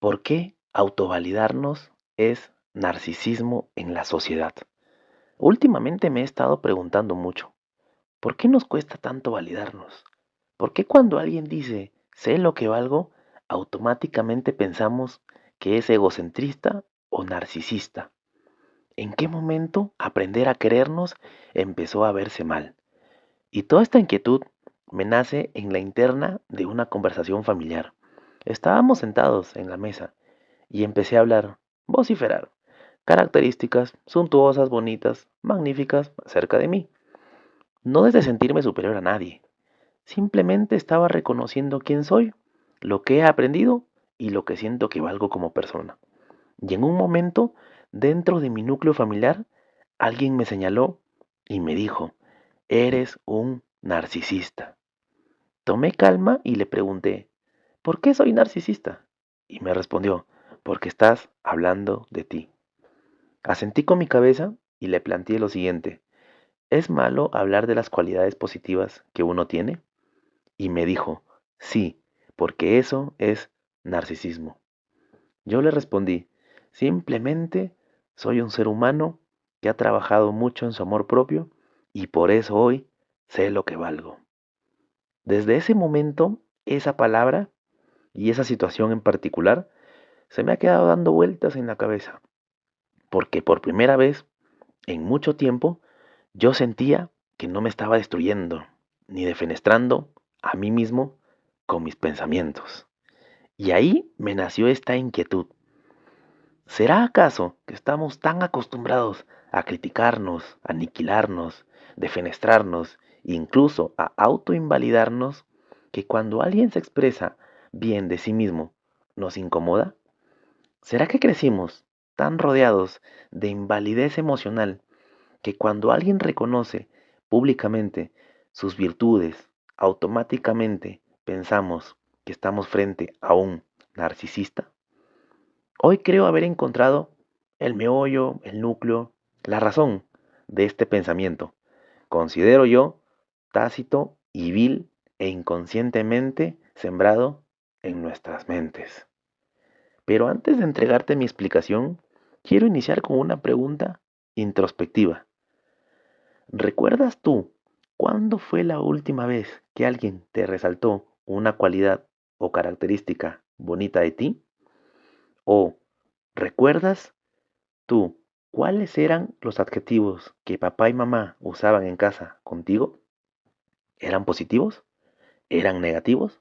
¿Por qué autovalidarnos es narcisismo en la sociedad? Últimamente me he estado preguntando mucho, ¿por qué nos cuesta tanto validarnos? ¿Por qué cuando alguien dice, sé lo que valgo, automáticamente pensamos que es egocentrista o narcisista? ¿En qué momento aprender a querernos empezó a verse mal? Y toda esta inquietud me nace en la interna de una conversación familiar. Estábamos sentados en la mesa y empecé a hablar, vociferar, características suntuosas, bonitas, magníficas acerca de mí. No desde sentirme superior a nadie, simplemente estaba reconociendo quién soy, lo que he aprendido y lo que siento que valgo como persona. Y en un momento, dentro de mi núcleo familiar, alguien me señaló y me dijo, eres un narcisista. Tomé calma y le pregunté, ¿por qué soy narcisista? Y me respondió, porque estás hablando de ti. Asentí con mi cabeza y le planteé lo siguiente, ¿es malo hablar de las cualidades positivas que uno tiene? Y me dijo, sí, porque eso es narcisismo. Yo le respondí, simplemente soy un ser humano que ha trabajado mucho en su amor propio y por eso hoy sé lo que valgo. Desde ese momento, esa palabra y esa situación en particular se me ha quedado dando vueltas en la cabeza, porque por primera vez en mucho tiempo yo sentía que no me estaba destruyendo ni defenestrando a mí mismo con mis pensamientos. Y ahí me nació esta inquietud. ¿Será acaso que estamos tan acostumbrados a criticarnos, a aniquilarnos, defenestrarnos, incluso a autoinvalidarnos, que cuando alguien se expresa bien de sí mismo nos incomoda? ¿Será que crecimos tan rodeados de invalidez emocional que cuando alguien reconoce públicamente sus virtudes, automáticamente pensamos que estamos frente a un narcisista? Hoy creo haber encontrado el meollo, el núcleo, la razón de este pensamiento. Considero yo tácito y vil e inconscientemente sembrado en nuestras mentes. Pero antes de entregarte mi explicación, quiero iniciar con una pregunta introspectiva. ¿Recuerdas tú cuándo fue la última vez que alguien te resaltó una cualidad o característica bonita de ti? ¿O recuerdas tú cuáles eran los adjetivos que papá y mamá usaban en casa contigo? ¿Eran positivos? ¿Eran negativos?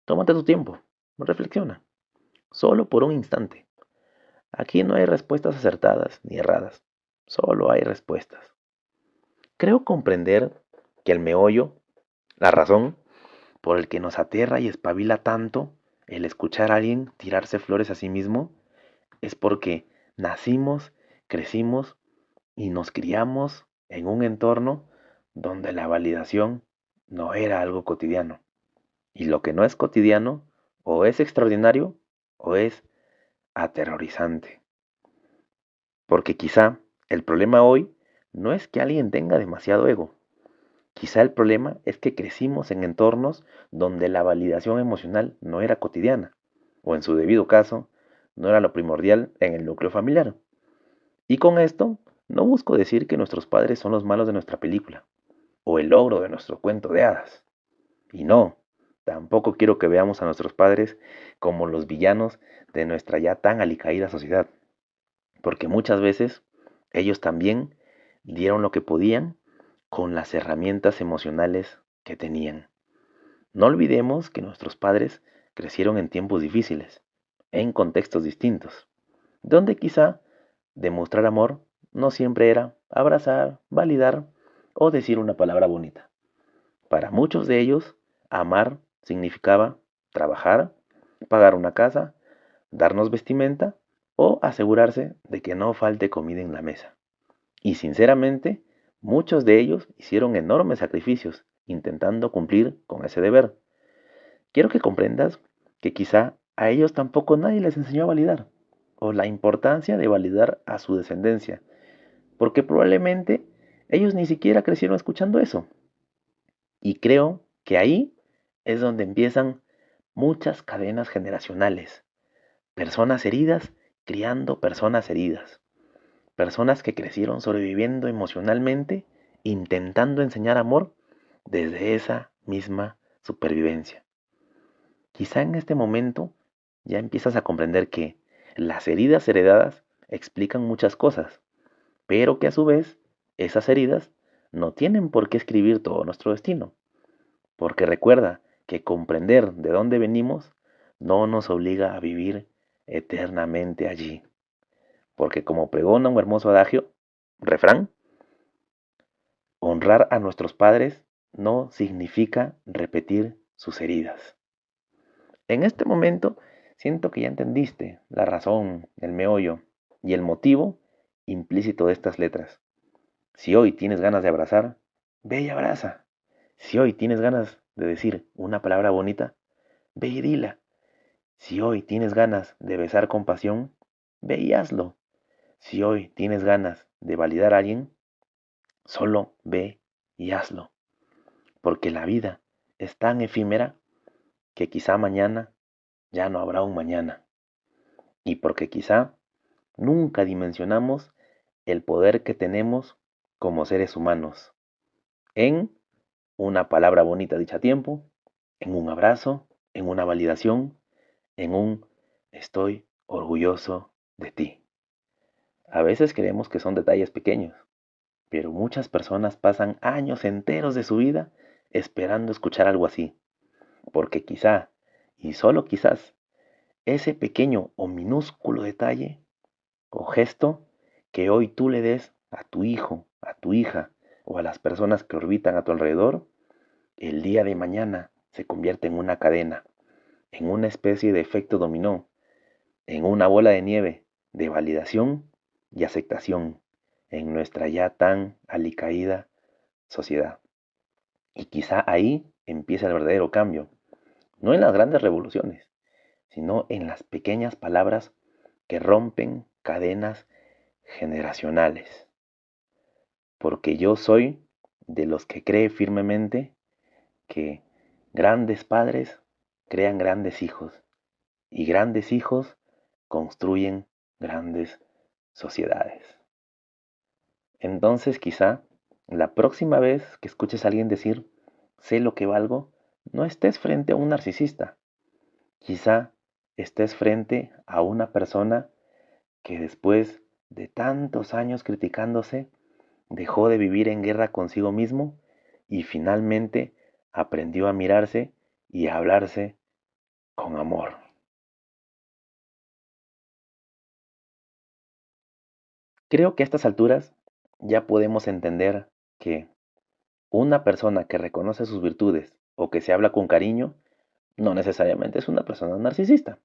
Tómate tu tiempo, reflexiona, solo por un instante. Aquí no hay respuestas acertadas ni erradas, solo hay respuestas. Creo comprender que el meollo, la razón por el que nos aterra y espabila tanto el escuchar a alguien tirarse flores a sí mismo, es porque nacimos, crecimos y nos criamos en un entorno donde la validación no era algo cotidiano. Y lo que no es cotidiano o es extraordinario o es aterrorizante. Porque quizá el problema hoy no es que alguien tenga demasiado ego. Quizá el problema es que crecimos en entornos donde la validación emocional no era cotidiana, o en su debido caso, no era lo primordial en el núcleo familiar. Y con esto, no busco decir que nuestros padres son los malos de nuestra película, o el logro de nuestro cuento de hadas. Y no, tampoco quiero que veamos a nuestros padres como los villanos de nuestra ya tan alicaída sociedad, porque muchas veces ellos también dieron lo que podían con las herramientas emocionales que tenían. No olvidemos que nuestros padres crecieron en tiempos difíciles, en contextos distintos, donde quizá demostrar amor no siempre era abrazar, validar o decir una palabra bonita. Para muchos de ellos, amar significaba trabajar, pagar una casa, darnos vestimenta o asegurarse de que no falte comida en la mesa. Y sinceramente, muchos de ellos hicieron enormes sacrificios intentando cumplir con ese deber. Quiero que comprendas que quizá a ellos tampoco nadie les enseñó a validar, o la importancia de validar a su descendencia, porque probablemente ellos ni siquiera crecieron escuchando eso. Y creo que ahí es donde empiezan muchas cadenas generacionales, Personas heridas criando personas heridas. Personas que crecieron sobreviviendo emocionalmente, intentando enseñar amor desde esa misma supervivencia. Quizá en este momento ya empiezas a comprender que las heridas heredadas explican muchas cosas, pero que a su vez esas heridas no tienen por qué escribir todo nuestro destino, porque recuerda que comprender de dónde venimos no nos obliga a vivir eternamente allí, porque como pregona un hermoso adagio, refrán, honrar a nuestros padres no significa repetir sus heridas. En este momento siento que ya entendiste la razón, el meollo y el motivo implícito de estas letras. Si hoy tienes ganas de abrazar, ve y abraza. Si hoy tienes ganas de decir una palabra bonita, ve y dila. Si hoy tienes ganas de besar con pasión, ve y hazlo. Si hoy tienes ganas de validar a alguien, solo ve y hazlo. Porque la vida es tan efímera que quizá mañana ya no habrá un mañana. Y porque quizá nunca dimensionamos el poder que tenemos como seres humanos en una palabra bonita dicha a tiempo, en un abrazo, en una validación, en un estoy orgulloso de ti. A veces creemos que son detalles pequeños, pero muchas personas pasan años enteros de su vida esperando escuchar algo así, porque quizá, y solo quizás, ese pequeño o minúsculo detalle o gesto que hoy tú le des a tu hijo, a tu hija o a las personas que orbitan a tu alrededor, el día de mañana se convierte en una cadena, en una especie de efecto dominó, en una bola de nieve de validación y aceptación en nuestra ya tan alicaída sociedad. Y quizá ahí empieza el verdadero cambio, no en las grandes revoluciones, sino en las pequeñas palabras que rompen cadenas generacionales. Porque yo soy de los que cree firmemente que grandes padres crean grandes hijos y grandes hijos construyen grandes sociedades. Entonces quizá la próxima vez que escuches a alguien decir, sé lo que valgo, no estés frente a un narcisista. Quizá estés frente a una persona que después de tantos años criticándose, dejó de vivir en guerra consigo mismo y finalmente aprendió a mirarse y a hablarse con amor. Creo que a estas alturas ya podemos entender que una persona que reconoce sus virtudes o que se habla con cariño no necesariamente es una persona narcisista.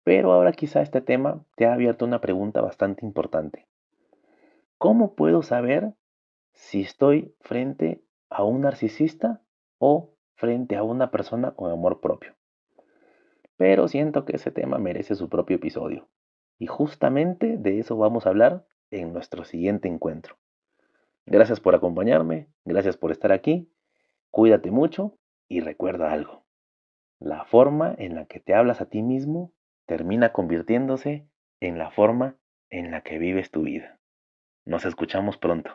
Pero ahora quizá este tema te ha abierto una pregunta bastante importante. ¿Cómo puedo saber si estoy frente a un narcisista o frente a una persona con amor propio? Pero siento que ese tema merece su propio episodio. Y justamente de eso vamos a hablar en nuestro siguiente encuentro. Gracias por acompañarme, gracias por estar aquí, cuídate mucho y recuerda algo. La forma en la que te hablas a ti mismo termina convirtiéndose en la forma en la que vives tu vida. Nos escuchamos pronto.